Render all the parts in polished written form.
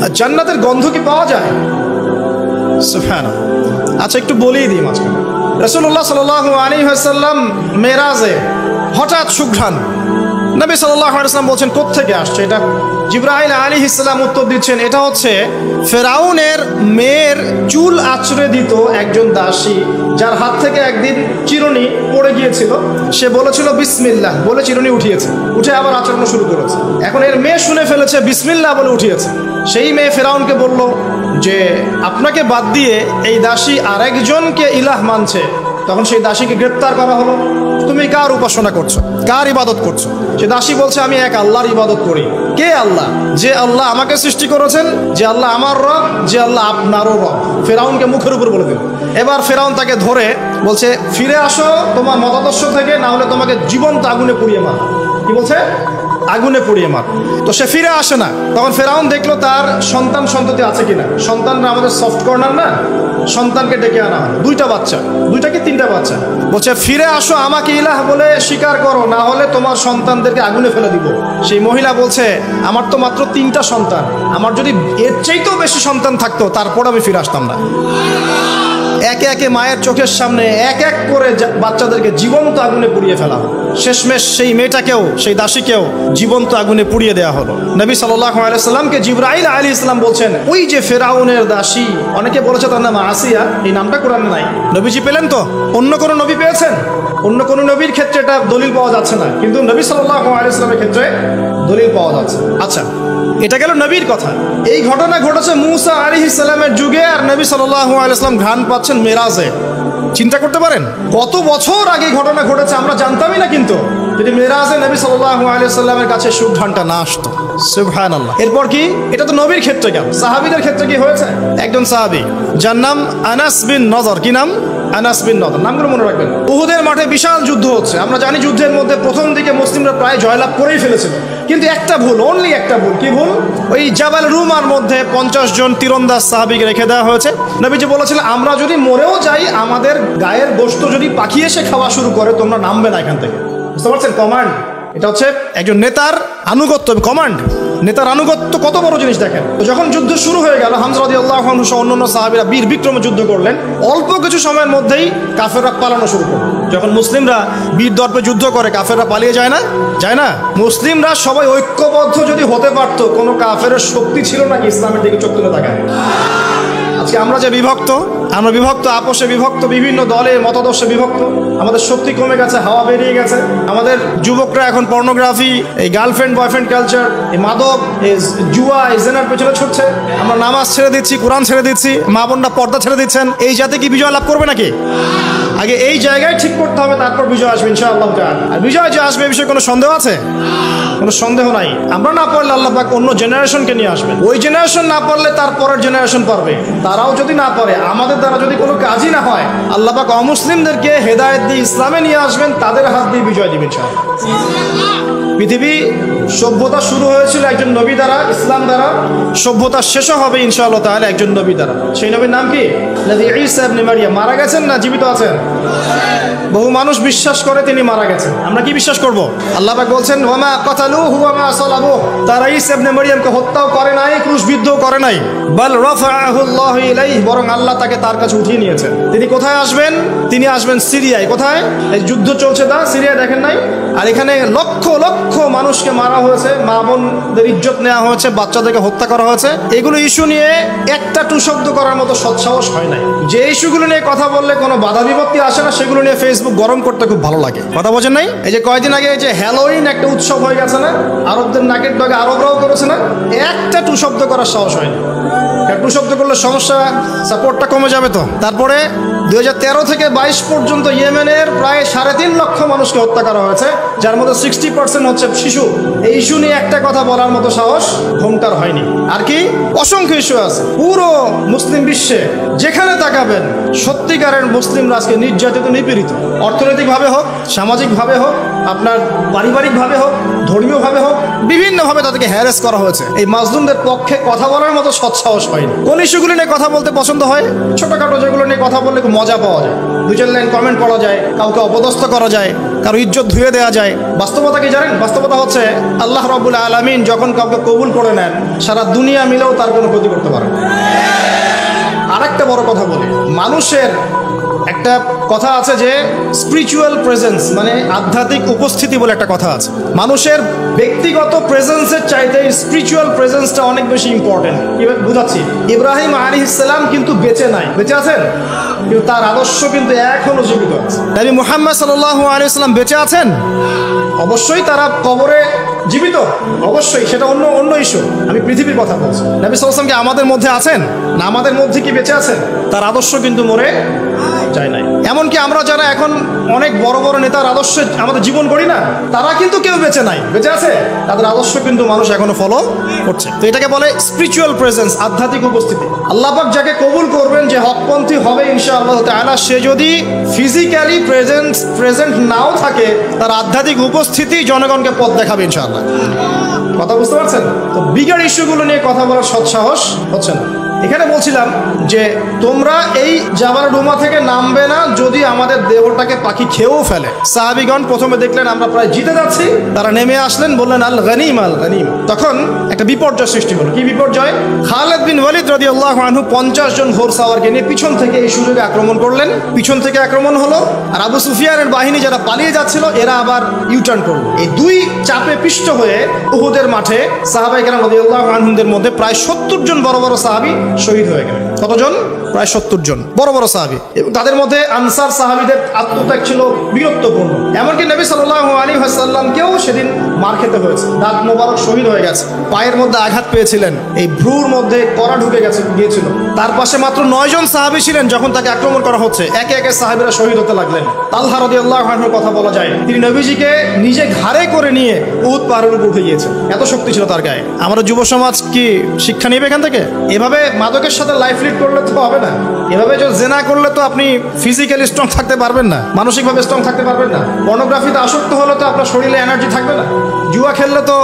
আর জান্নাতের গন্ধ কি পাওয়া যায়? সুবহানাল্লাহ। আচ্ছা, একটু বলেই দিই মাঝখানে। রাসূলুল্লাহ সাল্লাল্লাহু আলাইহি ওয়াসাল্লাম মেরাজে হঠাৎ সুঘ্রাণ। নবী সাল্লাল্লাহু আলাইহি ওয়াসাল্লাম বলছেন কোত্থেকে আসছে এটা? জিবরাইল আলাইহিস সালাম উত্তর দিচ্ছেন, এটা হচ্ছে ফেরাউনের মেয়ের চুল আঁচড়ে দিত একজন দাসী, যার হাত থেকে একদিন চিরুনি পড়ে গিয়েছিল। সে বলেছিল বিসমিল্লাহ বলে চিরুনি উঠিয়েছে, উঠে আবার আচরণ শুরু করেছে। এখন এর মেয়ে শুনে ফেলেছে বিসমিল্লাহ বলে উঠিয়েছে। সেই মেয়ে ফেরাউনকে বলল যে আপনাকে বাদ দিয়ে এই দাসী আরেকজনকে ইলাহ মানছে। তখন সেই দাসীকে গ্রেপ্তার করা হলো। তুমি কার উপাসনা করছো, কার ইবাদত করছো? সে দাসী বলছে আমি এক আল্লাহর ইবাদত করি। কে আল্লাহ? যে আল্লাহ আমাকে সৃষ্টি করেছেন, যে আল্লাহ আমার রব, যে আল্লাহ আপনারও রব। ফেরাউনকে মুখের উপর বলে দিল। এবার ফেরাউন তাকে ধরে বলছে ফিরে আসো তোমার মতাদর্শ থেকে, না হলে তোমাকে জীবন্ত আগুনে পুড়িয়ে মার। কি বলছে? আগুনে পুড়িয়ে মার। তো সে ফিরে আসে না। তখন ফেরাউন দেখলো তার সন্তান সন্ততি আছে কিনা। সন্তানরা আমাদের সফট কর্নার না, সন্তানকে ডেকে আনা হয়। দুইটা বাচ্চা, দুইটা কি তিনটা বাচ্চা। বলছে ফিরে আসো, আমাকে ইলাহ বলে স্বীকার করো, না হলে তোমার সন্তানদেরকে আগুনে ফেলে দিব। সেই মহিলা বলছে আমার তো মাত্র 3টা সন্তান, আমার যদি এর চাইতেও বেশি সন্তান থাকতো তারপর আমি ফিরে আসতাম না। একে একে মায়ের চোখের সামনে এক এক করে বাচ্চাদেরকে জীবন্ত আগুনে পুড়িয়ে ফেলা হলো। শেষমেশ সেই মেয়েটাকেও, সেই দাসীকেও জীবন্ত আগুনে পুড়িয়ে দেওয়া হলো। নবী সাল্লাল্লাহু আলাইহি সাল্লামকে জিবরাইল আলাইহিস সালাম বলছেন ওই যে ফেরাউনের দাসী, অনেকে বলেছে তার নাম আসিয়া, এই নামটা কোরআনে নাই। নবীজি পেলেন তো? অন্য কোন নবী পেয়েছেন? অন্য কোন নবীর ক্ষেত্রে এটা দলিল পাওয়া যাচ্ছে না, কিন্তু নবী সাল্লাল্লাহু আলাইহি সাল্লামের ক্ষেত্রে দলিল পাওয়া যাচ্ছে। আচ্ছা, এটা গেল নবীর কথা। এই ঘটনা ঘটেছে মূসা আলাইহিস সালামের যুগে, আর নবী সাল্লাল্লাহু আলাইহি সাল্লাম ঘ্রাণ পাচ্ছেন মেরাজে। চিন্তা করতে পারেন কত বছর আগে ঘটনা ঘটেছে, আমরা জানতামই না। কিন্তু যদি মেরাজে নবী সাল্লাল্লাহু আলাইহি সাল্লামের কাছে সুঘ্রাণটা না আসতো। সুবহানাল্লাহ। এরপর কি? এটা তো নবীর ক্ষেত্রে গেল। সাহাবীদের ক্ষেত্রে কি হয়েছে? একজন সাহাবী যার নাম আনাস বিন নজর। কি নাম? আনাস বিন নজর। নামগুলো মনে রাখবেন। উহুদের মাঠে বিশাল যুদ্ধ হচ্ছে। আমরা জানি যুদ্ধের মধ্যে প্রথম দিকে মুসলিমরা প্রায় জয়লাভ করেই ফেলেছিল, কিন্তু একটা ভুল, অনলি একটা ভুল। কি ভুল? ওই জাবাল রুমার মধ্যে 50 জন তীরন্দাজ সাহাবীকে রেখে দেওয়া হয়েছে। নবীজি বলেছিলেন আমরা যদি মরেও যাই, আমাদের গায়ের গোশত যদি পাখি এসে খাওয়া শুরু করে, তোমরা নামবে না এখান থেকে। বুঝতে পারছেন? কমান্ড। এটা হচ্ছে একজন নেতার আনুগত্য, কমান্ড। নেতার আনুগত্য কত বড় জিনিস দেখেন। তো যখন যুদ্ধ শুরু হয়ে গেল, হামজা রাদিয়াল্লাহু আনহু সহ অন্যান্য সাহাবীরা বীর বিক্রমে যুদ্ধ করলেন। অল্প কিছু সময়ের মধ্যেই কাফেররা পালানো শুরু করল। যখন মুসলিমরা বীর দর্পে যুদ্ধ করে, কাফেররা পালিয়ে যায় না? যায় না? মুসলিমরা সবাই ঐক্যবদ্ধ যদি হতে পারতো, কোনো কাফেরের শক্তি ছিল নাকি ইসলামের দিকে চোখ তুলে তাকায়? আজকে আমরা যে বিভক্ত, আমরা বিভক্ত, আপোষে বিভক্ত, বিভিন্ন দলে মতাদর্শে বিভক্ত। আমাদের শক্তি কমে গেছে, হাওয়া বেরিয়ে গেছে। আমাদের যুবকরা এখন পর্নোগ্রাফি, এই গার্লফ্রেন্ড বয়ফ্রেন্ড কালচার, এই মাদক, এই জুয়া, এই জেনার পেছনে ছুটছে। আমরা নামাজ ছেড়ে দিচ্ছি, কোরআন ছেড়ে দিচ্ছি, মা বোনরা পর্দা ছেড়ে দিচ্ছেন। এই জাতি কি বিজয় লাভ করবে নাকি? আগে এই জায়গায় ঠিক করতে হবে, তারপর বিজয় আসবে ইনশাআল্লাহ তাআলা। আর বিজয় যে আসবে এই বিষয়ে কোনো সন্দেহ আছে? কোনো সন্দেহ নাই। আমরা না পারলে আল্লাহ পাক অন্য জেনারেশনকে নিয়ে আসবেন। ওই জেনারেশন না পারলে তার পরের জেনারেশন পারবে। তারাও যদি না পারে, আমাদের দ্বারা যদি কোনো কাজই না হয়, আল্লাহ পাক অমুসলিমদেরকে হেদায়েত দিয়ে ইসলামে নিয়ে আসবেন, তাদের হাত দিয়ে বিজয় দিবেন ইনশাআল্লাহ। পৃথিবী সভ্যতা শুরু হয়েছিল একজন নবী দ্বারা, ইসলাম দ্বারা। সভ্যতা শেষও হবে ইনশাআল্লাহ তাআলা একজন নবী দ্বারা। সেই নবীর নাম কি? নবী ঈসা ইবনে মারইয়াম। মারা গেছেন না জীবিত আছেন? বহু মানুষ বিশ্বাস করে তিনি মারা গেছেন। আমরা কি বিশ্বাস করব? আল্লাহ পাক বলছেন ওয়ামা কাতালুহু ওয়ামা সালাবুহু। তারা ঈসা ইবনে মারইয়ামকে হত্যাও করে নাই, ক্রুশবিদ্ধও করে নাই। বাল রাফাআহু আল্লাহু ইলাইহি, বরং আল্লাহ তাকে তার কাছে উঠিয়ে নিয়েছেন। তিনি কোথায় আসবেন? তিনি আসবেন সিরিয়ায়। কোথায়? এই যুদ্ধ চলছে তা সিরিয়ায়, দেখেন নাই? আর এখানে লক্ষ লক্ষ মানুষকে মারা হয়েছে, মা বোনদের ইজ্জত নেওয়া হয়েছে, বাচ্চাদেরকে হত্যা করা হয়েছে। এগুলো ইস্যু নিয়ে একটা টু শব্দ করার মতো সৎসাহস হয় নাই। যে ইস্যুগুলো নিয়ে কথা বললে কোনো বাধা বিপত্তি আসে না, সেগুলো নিয়ে ফেসবুক গরম করতে খুব ভালো লাগে। কথা বোঝেন নাই? এই যে কয়েকদিন আগে এই যে হ্যালোইন একটা উৎসব হয়ে গেছে না, আরবদের নাকের ডগে আরবরাও করেছে না, একটা টু শব্দ করার সাহস হয়নি। টু শব্দ করলে সমস্যা, সাপোর্টটা কমে যাবে। তো তারপরে 2013 থেকে 22 পর্যন্ত ইয়েমেনের প্রায় 3.5 লক্ষ মানুষকে হত্যা করা হয়েছে, যার মধ্যে 60% হচ্ছে শিশু। এই ইস্যু নিয়ে একটা কথা বলার মতো সাহস ঘোমটার হয়নি। আর কি অসংখ্য ইস্যু আছে পুরো মুসলিম বিশ্বে, যেখানে তাকাবেন সত্যিকারের মুসলিমরা আজকে নির্যাতিত, নিপীড়িত। অর্থনৈতিকভাবে হোক, সামাজিকভাবে হোক, আপনার পারিবারিকভাবে হোক, ধর্মীয়ভাবে হোক, বিভিন্নভাবে তাদেরকে হ্যারাস করা হয়েছে। এই মাজলুমদের পক্ষে কথা বলার মতো সৎসাহস হয়নি। কোন ইস্যুগুলো নিয়ে কথা বলতে পছন্দ হয়? ছোটখাটো যেগুলো নিয়ে কথা বললে মজা পাওয়া যায়, 2-4 লাইন কমেন্ট পড়া যায়, কাউকে অপদস্থ করা যায়, কারো ইজ্জত ধুয়ে দেওয়া যায়। বাস্তবতা কি জানেন? বাস্তবতা হচ্ছে আল্লাহ রাব্বুল আলামিন যখন কাউকে কবুল করে নেন, সারা দুনিয়া মিলেও তার কোনো ক্ষতি করতে পারে না। আরেকটা বড় কথা বলি, মানুষের একটা কথা আছে যে স্পিরিচুয়াল প্রেজেন্স, মানে আধ্যাত্মিক উপস্থিতি বলে একটা কথা আছে। মানুষের ব্যক্তিগত প্রেজেন্সের চাইতে স্পিরিচুয়াল প্রেজেন্সটা অনেক বেশি ইম্পর্টেন্ট। বুঝাচ্ছি, ইব্রাহিম আলাইহিস সালাম কিন্তু বেঁচে নাই, বেঁচে আছেন, কিন্তু তার আদর্শ কিন্তু এখনো জীবিত আছে। নবী মুহাম্মদ সাল্লাল্লাহু আলাইহি ওয়াসাল্লাম বেঁচে আছেন, অবশ্যই তারা কবরে জীবিত, অবশ্যই সেটা অন্য ইস্যু। আমি পৃথিবীর কথা বলছি। নবী সাল্লাল্লাহু আলাইহি ওয়াসাল্লাম কি আমাদের মধ্যে আছেন না? আমাদের মধ্যে কি বেঁচে আছেন? তার আদর্শ কিন্তু মরে যায় নাই। এমনকি আমরা যারা এখন অনেক বড় বড় নেতার আদর্শে আমাদের জীবন করি না, তারা কিন্তু কেউ বেঁচে নাই, বেঁচে আছে, তাদের আদর্শ কিন্তু মানুষ এখনো ফলো করছে। তো এটাকে বলে স্পিরিচুয়াল প্রেজেন্স, আধ্যাত্মিক উপস্থিতি। আল্লাহ পাক যাকে কবুল করবেন, যে হকপন্থী হবে ইনশাআল্লাহ তাআলা, সে যদি ফিজিক্যালি প্রেজেন্ট নাও থাকে, তার আধ্যাত্মিক উপস্থিতি জনগণকে পথ দেখাবে ইনশাআল্লাহ। কথা বুঝতে পারছেন? তো বিগার ইস্যুগুলো নিয়ে কথা বলার সৎসাহস হচ্ছে না। এখানে বলছিলাম যে তোমরা এই জাবাল রুমা থেকে নামবে না যদি আমাদের দেহটাকে পাখি খেয়েও ফেলে। সাহাবীগণ প্রথমে দেখলেন আমরা প্রায় জিতে যাচ্ছি, তারা নেমে আসলেন, বললেন আল গনিম আল গনিম। তখন একটা বিপর্যয় সৃষ্টি হলো। কি বিপর্যয়? খালিদ বিন ওয়ালিদ রাদিয়াল্লাহু আনহু 50 জন ঘোর সাওয়ারকে নিয়ে পিছন থেকে এই সুযোগে আক্রমণ করলেন। পিছন থেকে আক্রমণ হলো, আর আবু সুফিয়ানের বাহিনী যারা পালিয়ে যাচ্ছিল এরা আবার ইউটার্ন করলো। এই দুই চাপে পিষ্ট হয়ে উহুদের মাঠে সাহাবায়ে কেরাম রাদিয়াল্লাহু আনহুদের মধ্যে প্রায় 70 জন বড় বড় সাহাবী শহীদ হয়ে গেলেন। কতজন? প্রায় 70 জন বড় বড় সাহাবী। এবং তাদের মধ্যে আনসার সাহাবীদের আত্মত্যাগ ছিল বীরত্বপূর্ণ। এমনকি নবী সাল্লাল্লাহু আলাইহি ওয়াসাল্লামকেও সেদিন মার খেতে হয়েছে, দাঁত মোবারক শহীদ হয়ে গেছে, পায়ের মধ্যে আঘাত পেয়েছিলেন, এই ভ্রুর মধ্যে কড়া ঢুকে গিয়েছিল। তার পাশে মাত্র 9 জন সাহাবী ছিলেন যখন তাকে আক্রমণ করা হচ্ছে। একে একে সাহাবীরা শহীদ হতে লাগলেন। তালহা রাদিয়াল্লাহু আনহুর কথা বলা যায়, তিনি নবীজিকে নিজে ঘাড়ে করে নিয়ে উহুদ পাহাড়ের উপর উঠে গিয়েছেন, এত শক্তি ছিল তার গায়ে। আমরা যুব সমাজ কি শিক্ষা নেবে এখান থেকে? এভাবে মাদকের সাথে লাইফ লিড করলে তো হবে না। এভাবে যদি জেনা করলে তো আপনি ফিজিক্যালি স্ট্রং থাকতে পারবেন না, মানসিকভাবে স্ট্রং থাকতে পারবেন না। পর্নোগ্রাফিতে আসক্ত হলে তো আপনার শরীরে এনার্জি থাকবে না। জুয়া খেললে তো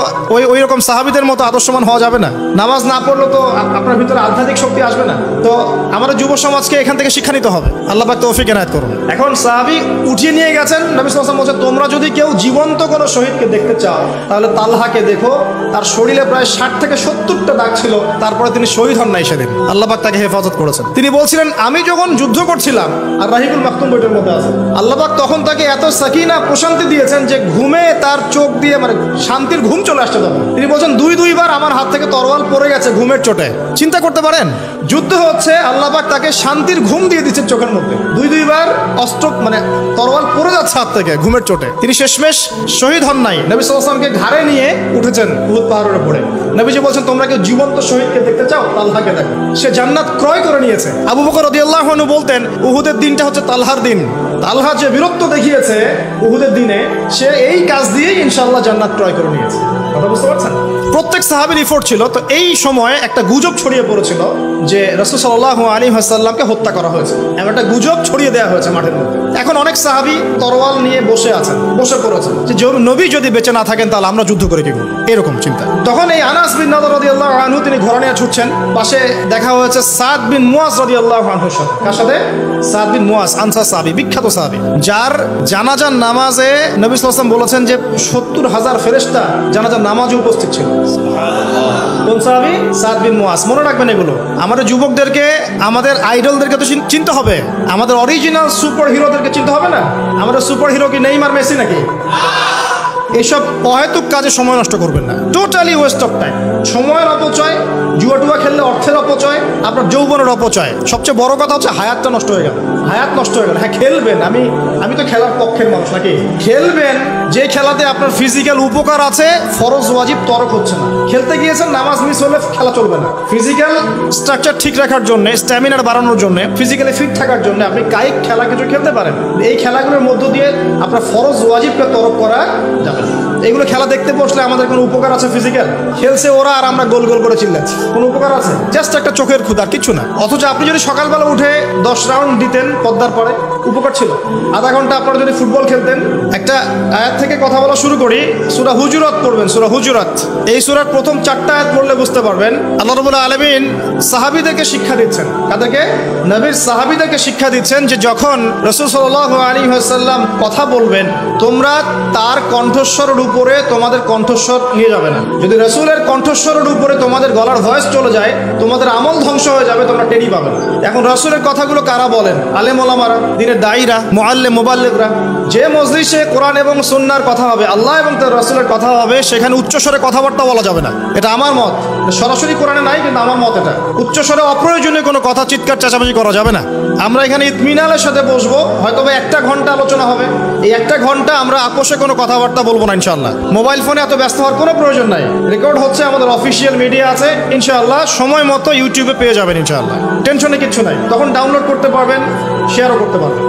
ওই রকম সাহাবীদের মতো আদর্শমান হওয়া যাবে না। নামাজ না পড়লে তো আপনার ভিতরে আধ্যাত্মিক শক্তি আসবে না। তো আমাদের যুব সমাজকে এখান থেকে শিক্ষা নিতে হবে। আল্লাহ পাক তৌফিক এনায়েত করুন। এখন সাহাবী উঠিয়ে নিয়ে গেছেন। নবী সাল্লাল্লাহু আলাইহি ওয়াসাল্লাম বলেছেন, তোমরা যদি কেউ জীবন্ত কোনো শহীদকে দেখতে চাও তাহলে তালহাকে দেখো, তার শরীরে প্রায় 60 থেকে 70টা দাগ ছিল, তারপরে তিনি শহীদ হন নাই সেদিন। আল্লাহ পাক তাকে হেফাজত করেছেন। তিনি বলছিলেন, আমি যখন যুদ্ধ করছিলাম, আর রাহিবুল মাকতুম বইটার মধ্যে আছে, আল্লাহ পাক তখন তাকে এত সাকিনা প্রশান্তি দিয়েছেন যে ঘুমে তার চোখ দিয়ে মানে শান্তির ঘুম চলে আসছে। তখন তিনি বলছেন, দুইবার আমার হাত থেকে তরোয়াল পড়ে গেছে ঘুমের চোটে। চিন্তা করতে পারেন, যুদ্ধ হচ্ছে, আল্লাহ পাক তাকে শান্তির ঘুম দিয়ে দিচ্ছেন চোখের মধ্যে। দুইবার অস্ত্র মানে তরোয়াল পড়ে যাচ্ছে হাত থেকে ঘুমের চোটে। তিনি শেষমেশ শহীদ হন নাই। নবী সাল্লাল্লাহু আলাইহি ওয়াসাল্লামকে ঘাড়ে নিয়ে উঠেছেন উহুদ পাহাড়ের উপরে। নবীজি বলছেন, তোমরা কেউ জীবন্ত শহীদকে দেখতে চাও, তালহাকে দেখো, সে জান্নাত ক্রয় করে নিয়েছে। আবু বকর রাদিয়াল্লাহু আনহু বলতেন, উহুদের দিনটা হচ্ছে তালহার দিন। তালহা যে বীরত্ব দেখিয়েছে উহুদের দিনে, সে এই কাজ দিয়েই ইনশাআল্লাহ জান্নাত ক্রয় করে নিয়েছে। কথা বুঝতে পারছেন? প্রত্যেক সাহাবীর এফোর্ট ছিল। তো এই সময় একটা গুজব ছড়িয়ে পড়েছিল যে রাসূল সাল্লাল্লাহু আলাইহি ওয়াসাল্লামকে হত্যা করা হয়েছে, এমন একটা গুজব ছড়িয়ে দেওয়া হয়েছে মাঠের মধ্যে। এখন অনেক সাহাবী তরোয়াল নিয়ে বসে পড়েছেন যে নবী যদি বেঁচে না থাকেন তাহলে আমরা যুদ্ধ করে কি করব, এরকম চিন্তা। তখন এই আনাস বিন নাদর রাদিয়াল্লাহু আনহু তিনি ঘোড়া নিয়ে ছুটছেন। পাশে দেখা হয়েছে সাদ বিন মুয়াজ রাদিয়াল্লাহু আনহুর সাথে। কার সাথে? সাদ বিন মুয়াজ, আনসার সাহাবী, বিখ্যাত সাহাবী, যার জানাজার নামাজে নবী সাল্লাল্লাহু আলাইহি ওয়াসাল্লাম বলেছেন যে 70,000 ফেরেশতা জানাজার নামাজে উপস্থিত ছিল। কোন সাহাবী? সাদ বিন মুয়াজ। মনে রাখবেন এগুলো। আমাদের যুবকদেরকে, আমাদের আইডলদেরকে তো চিনতে হবে, আমাদের অরিজিনাল সুপার হিরোদেরকে চিনতে হবে না। আমাদের সুপার হিরো কি নেইমার, মেসি নাকি? এইসব অহেতুক কাজে সময় নষ্ট করবেন না, টোটালি ওয়েস্ট অফ টাইম। সময়ের অপচয়, জুয়া খেললে অর্থের অপচয়, আপনার যৌবনের অপচয়। সবচেয়ে বড় কথা হচ্ছে হায়াতটা নষ্ট হয়ে গেল। হায়াত নষ্ট হয়ে গেল। হ্যাঁ, খেলবেন, আমি তো খেলার পক্ষের মানুষ নাকি। খেলবেন যে খেলাতে আপনার ফিজিক্যাল উপকার আছে, ফরজ ওয়াজিব তরক হচ্ছে না। খেলতে গিয়েছেন, নামাজ মিস হলে খেলা চলবে না। ফিজিক্যাল স্ট্রাকচার ঠিক রাখার জন্য, স্ট্যামিনার বাড়ানোর জন্য, ফিজিক্যালি ফিট থাকার জন্য আপনি কায়িক খেলা কিছু খেলতে পারেন। এই খেলাগুলোর মধ্য দিয়ে আপনার ফরজ ওয়াজিবকে তরক করা যাবে। এগুলো খেলা দেখতে বসলে আমাদের কোনো উপকার আছে? ফিজিক্যাল খেলছে ওরা আর আমরা গোল গোল করে চিল্লাচ্ছি, কোনো উপকার আছে? জাস্ট একটা চোখের ক্ষুধা, কিছু না। অথচ আপনি যদি সকালবেলা উঠে 10 রাউন্ড দিতেন পদ্মার পরে, উপকার ছিল। আধা ঘন্টা আপনারা যদি ফুটবল খেলতেন, একটা আয়াত থেকে কথা বলা শুরু করি, সূরা হুজুরাত পড়বেন, সূরা হুজুরাত। এই সূরার প্রথম 4টা আয়াত পড়লে বুঝতে পারবেন আল্লাহ রাব্বুল আলামিন সাহাবীদেরকে শিক্ষা দিচ্ছেন। কাদেরকে? নবীর সাহাবীদেরকে শিক্ষা দিচ্ছেন যে যখন রাসূল সাল্লাল্লাহু আলাইহি ওয়াসাল্লাম কথা বলবেন, তোমরা তার কণ্ঠস্বরের উপরে তোমাদের কণ্ঠস্বর নিয়ে যাবে না। যদি রাসূলের কণ্ঠস্বরের উপরে তোমাদের গলার ভয়েস চলে যায়, তোমাদের আমল ধ্বংস হয়ে যাবে, তোমরা টেরই পাবে না। এখন রাসূলের কথাগুলো কারা বলেন? আলেম ওলামারা, দিনের দায়ীরা, মুআল্লিম মুবাল্লিগরা। যে মজলিসে কোরআন এবং সুন্নাহর কথা হবে, আল্লাহ এবং তার রাসূলের কথা হবে, সেখানে উচ্চস্বরে কথাবার্তা বলা যাবে না। এটা আমার মত, সরাসরি কোরআনে নাই, কিন্তু আমার মত এটা। উচ্চস্বরে অপ্রয়োজনীয় কোনো কথা চিৎকার চেঁচামেচি করা যাবে না। আমরা এখানে ইতমিনানের সাথে বসবো, হয়তো 1টা ঘন্টা আলোচনা হবে। এই 1টা ঘন্টা আমরা আপোষে কোনো কথাবার্তা বলবো না ইনশাআল্লাহ। মোবাইল ফোনে এত ব্যস্ত হওয়ার কোনো প্রয়োজন নাই। রেকর্ড হচ্ছে, আমাদের অফিসিয়াল মিডিয়া আছে ইনশাআল্লাহ, সময় মতো ইউটিউবে পেয়ে যাবেন ইনশাআল্লাহ। টেনশনে কিচ্ছু নাই, তখন ডাউনলোড করতে পারবেন, শেয়ারও করতে পারবেন।